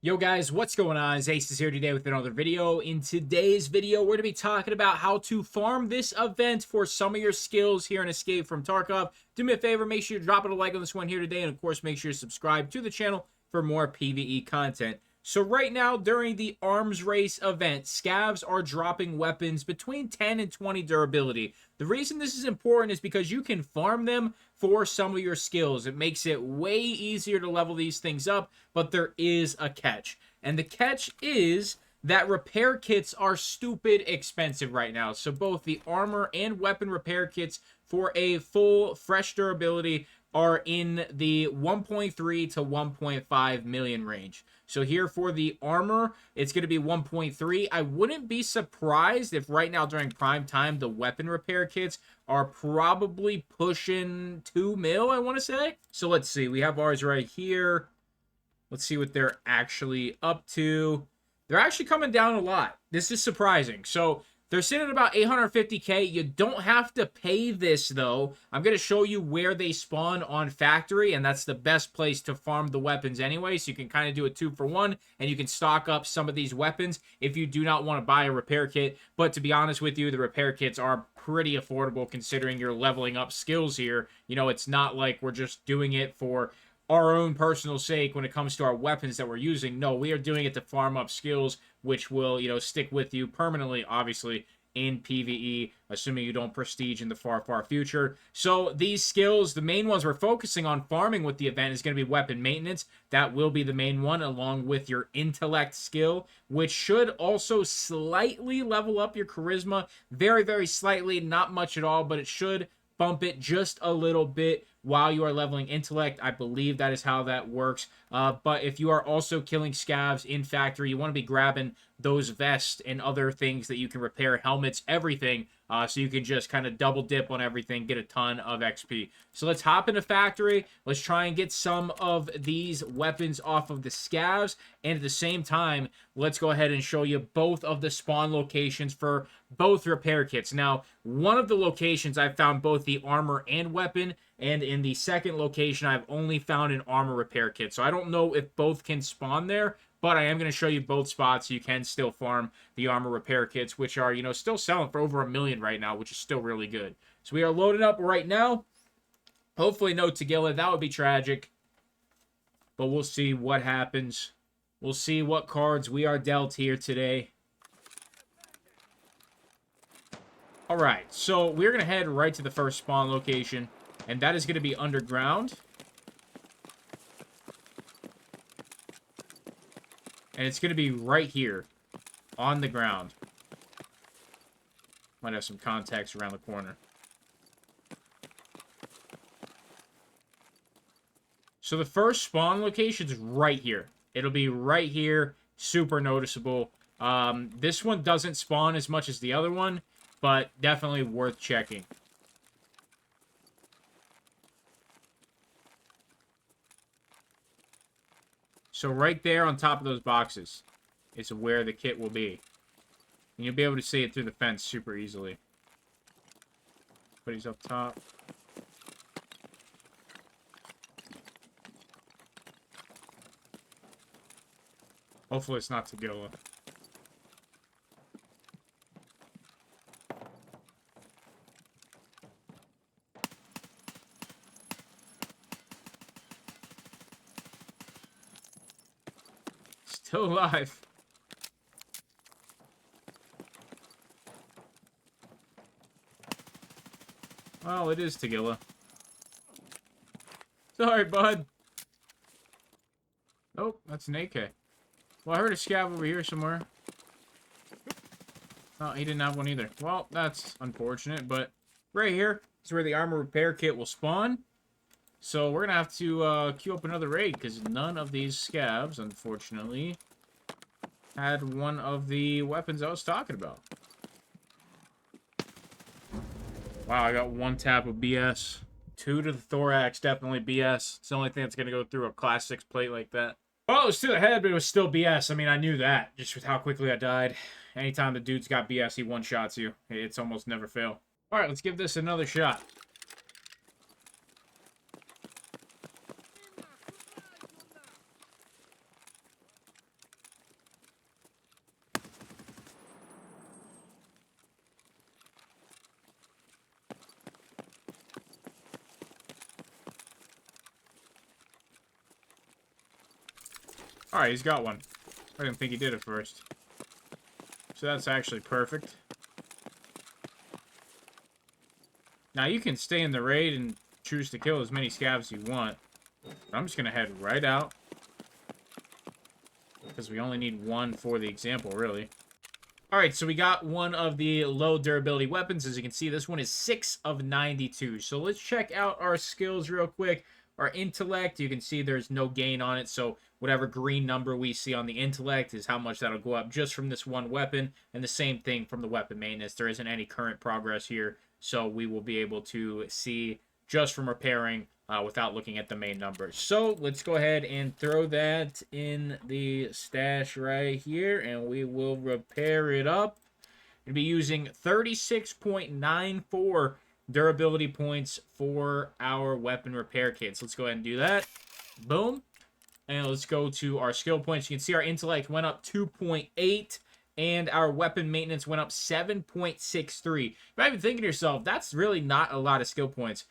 Yo guys, what's going on? Acez here today with another video. In today's video, we're going to be talking about how to farm this event for some of your skills here in Escape from Tarkov. Do me a favor, make sure you drop a like on this one here today, and of course, make sure you subscribe to the channel for more PvE content. So right now, during the arms race event, scavs are dropping weapons between 10 and 20 durability. The reason this is important is because you can farm them for some of your skills. It makes it way easier to level these things up, but there is a catch. And the catch is that repair kits are stupid expensive right now. So both the armor and weapon repair kits for a full fresh durability are in the 1.3 to 1.5 million range. So here for the armor, it's going to be 1.3. I wouldn't be surprised if right now during prime time, the weapon repair kits are probably pushing 2 mil, I want to say. So let's see. We have ours right here. Let's see what they're actually up to. They're actually coming down a lot. This is surprising. So they're sitting at about 850k. You don't have to pay this, though. I'm going to show you where they spawn on factory, and that's the best place to farm the weapons anyway, so you can kind of do a 2-for-1, and you can stock up some of these weapons if you do not want to buy a repair kit. But to be honest with you, the repair kits are pretty affordable considering you're leveling up skills here. You know, it's not like we're just doing it for our own personal sake when it comes to our weapons that we're using. No, we are doing it to farm up skills, which will, stick with you permanently, obviously, in PvE, assuming you don't prestige in the far, far future. So these skills, the main ones we're focusing on farming with the event is going to be weapon maintenance. That will be the main one, along with your intellect skill, which should also slightly level up your charisma. Very, very slightly, not much at all, but it should bump it just a little bit while you are leveling intellect. I believe that is how that works. But if you are also killing scavs in factory, you want to be grabbing those vests and other things that you can repair, helmets, everything, so you can just kind of double dip on everything, get a ton of XP. So let's hop into factory. Let's try and get some of these weapons off of the scavs. And at the same time, let's go ahead and show you both of the spawn locations for both repair kits. Now, one of the locations I've found both the armor and weapon, and in the second location, I've only found an armor repair kit. So I don't know if both can spawn there, but I am going to show you both spots so you can still farm the armor repair kits, which are, still selling for over 1 million right now, which is still really good. So we are loaded up right now. Hopefully no Tagilla. That would be tragic. But we'll see what happens. We'll see what cards we are dealt here today. Alright, so we're going to head right to the first spawn location, and that is going to be underground. And it's going to be right here on the ground. Might have some contacts around the corner. So the first spawn location is right here. It'll be right here. Super noticeable. This one doesn't spawn as much as the other one, but definitely worth checking. So right there on top of those boxes is where the kit will be. And you'll be able to see it through the fence super easily. But he's up top. Hopefully it's not Tagilla. Still alive. Well, it is Tagilla. Sorry, bud. Oh, that's an AK. Well, I heard a scav over here somewhere. Oh, he didn't have one either. Well, that's unfortunate, but right here is where the armor repair kit will spawn. So we're going to have to queue up another raid, because none of these scavs, unfortunately, had one of the weapons I was talking about. Wow, I got 1 tap of BS. 2 to the thorax, definitely BS. It's the only thing that's going to go through a class 6 plate like that. Well, it was to the head, but it was still BS. I mean, I knew that, just with how quickly I died. Anytime the dude's got BS, he one-shots you. It's almost never fail. Alright, let's give this another shot. Alright, he's got one. I didn't think he did at first. So that's actually perfect. Now you can stay in the raid and choose to kill as many scavs as you want. But I'm just going to head right out. Because we only need one for the example, really. Alright, so we got one of the low durability weapons. As you can see, this one is 6 of 92. So let's check out our skills real quick. Our intellect, you can see there's no gain on it. So whatever green number we see on the intellect is how much that'll go up just from this one weapon. And the same thing from the weapon maintenance. There isn't any current progress here. So we will be able to see just from repairing without looking at the main numbers. So let's go ahead and throw that in the stash right here, and we will repair it up. We'll be using 36.94 durability points for our weapon repair kits. Let's go ahead and do that. Boom. And let's go to our skill points. You can see our intellect went up 2.8. And our weapon maintenance went up 7.63. You might be thinking to yourself, that's really not a lot of skill points.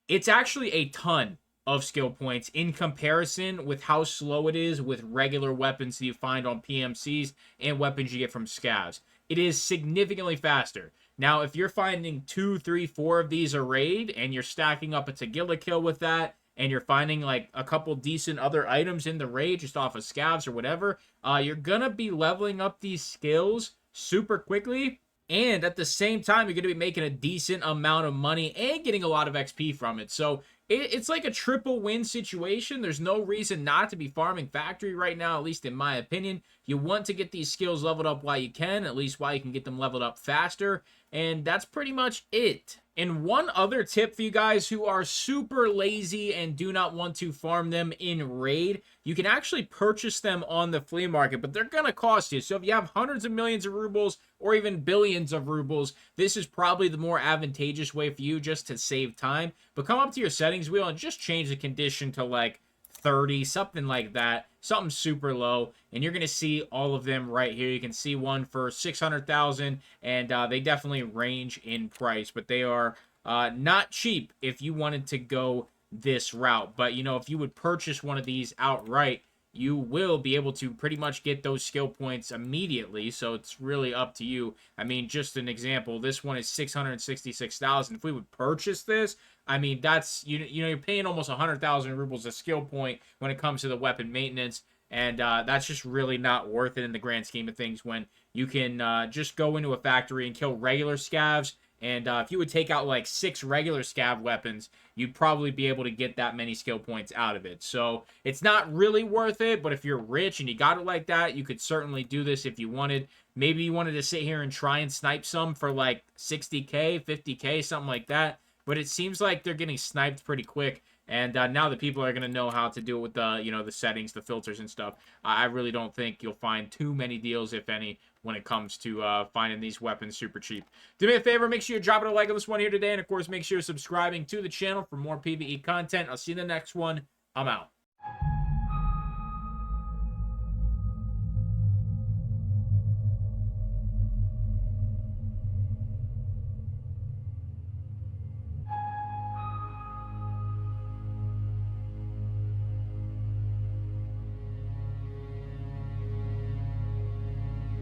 It's actually a ton of skill points in comparison with how slow it is with regular weapons that you find on PMCs and weapons you get from scavs. It is significantly faster. Now, if you're finding 2, 3, 4 of these a raid, and you're stacking up a Tagilla kill with that, and you're finding like a couple decent other items in the raid just off of scavs or whatever, you're gonna be leveling up these skills super quickly. And at the same time, you're going to be making a decent amount of money and getting a lot of XP from it. So it's like a triple win situation. There's no reason not to be farming factory right now, at least in my opinion. You want to get these skills leveled up while you can, at least while you can get them leveled up faster. And that's pretty much it. And one other tip for you guys who are super lazy and do not want to farm them in raid, you can actually purchase them on the flea market, but they're going to cost you. So if you have hundreds of millions of rubles or even billions of rubles, this is probably the more advantageous way for you just to save time. But come up to your settings wheel and just change the condition to like 30, something like that, something super low, and you're going to see all of them right here. You can see one for 600,000, and they definitely range in price, but they are not cheap if you wanted to go this route. But, you know, if you would purchase one of these outright, you will be able to pretty much get those skill points immediately, so it's really up to you. I mean, just an example, this one is 666,000. If we would purchase this, I mean, that's, you know, you're paying almost 100,000 rubles a skill point when it comes to the weapon maintenance, and that's just really not worth it in the grand scheme of things when you can just go into a factory and kill regular scavs. And if you would take out like 6 regular scav weapons, you'd probably be able to get that many skill points out of it. So it's not really worth it, but if you're rich and you got it like that, you could certainly do this if you wanted. Maybe you wanted to sit here and try and snipe some for like 60k, 50k, something like that. But it seems like they're getting sniped pretty quick. And now that people are going to know how to do it with the, you know, the settings, the filters and stuff, I really don't think you'll find too many deals, if any, when it comes to finding these weapons super cheap. Do me a favor, make sure you're dropping a like on this one here today. And, of course, make sure you're subscribing to the channel for more PvE content. I'll see you in the next one. I'm out.